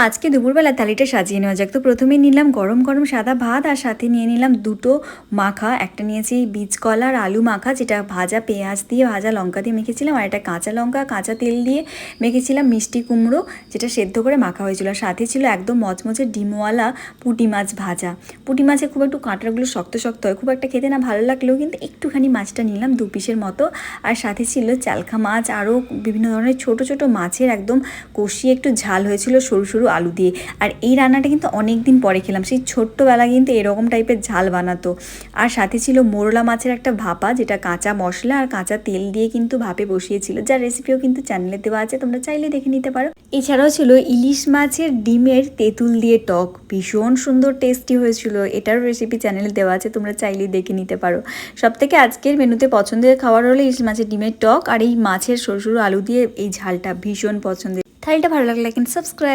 আজকে দুপুরবেলা থালিটা সাজিয়ে নেওয়া যাক। তো প্রথমে নিলাম গরম গরম সাদা ভাত, আর সাথে নিয়ে নিলাম দুটো মাখা। একটা নিয়েছি বীজ কলা আর আলু মাখা, যেটা ভাজা পেঁয়াজ দিয়ে ভাজা লঙ্কা দিয়ে মেখেছিলাম, আর একটা কাঁচা লঙ্কা কাঁচা তেল দিয়ে মেখেছিলাম মিষ্টি কুমড়ো, যেটা সেদ্ধ করে মাখা হয়েছিল। আর সাথে ছিল একদম মচমচে ডিমওয়ালা পুঁটি মাছ ভাজা। পুঁটি মাছে খুব একটু কাঁটাগুলো শক্ত শক্ত হয়, খুব একটা খেতে না ভালো লাগলেও কিন্তু একটুখানি মাছটা নিলাম 2 পিসের মতো। আর সাথে ছিল চালখা মাছ, আরও বিভিন্ন ধরনের ছোট ছোট মাছের একদম কষিয়ে একটু ঝাল হয়েছিল সরু সরু আলু দিয়ে। আর এই রান্নাটা কিন্তু অনেক দিন পরে খেলাম, সেই ছোট্টবেলা কিন্তু এরকম টাইপের ঝাল বানাতো। আর সাথে ছিল মোরলা মাছের একটা ভাপা, যেটা কাঁচা মশলা আর কাঁচা তেল দিয়ে কিন্তু ভাপে বসিয়েছিল, যার রেসিপিও কিন্তু চ্যানেলে দেওয়া আছে, তোমরা চাইলে দেখে নিতে পারো। এছাড়াও ছিল ইলিশ মাছের ডিমের তেঁতুল দিয়ে টক, ভীষণ সুন্দর টেস্টি হয়েছিল। এটারও রেসিপি চ্যানেলে দেওয়া আছে, তোমরা চাইলে দেখে নিতে পারো। সবথেকে আজকের মেনুতে পছন্দের খাবার হলো ইলিশ মাছের ডিমের টক, আর এই মাছের সরু সরু আলু দিয়ে এই ঝালটা ভীষণ পছন্দের। থালিটা ভালো লাগলে কিন্তু সাবস্ক্রাইব।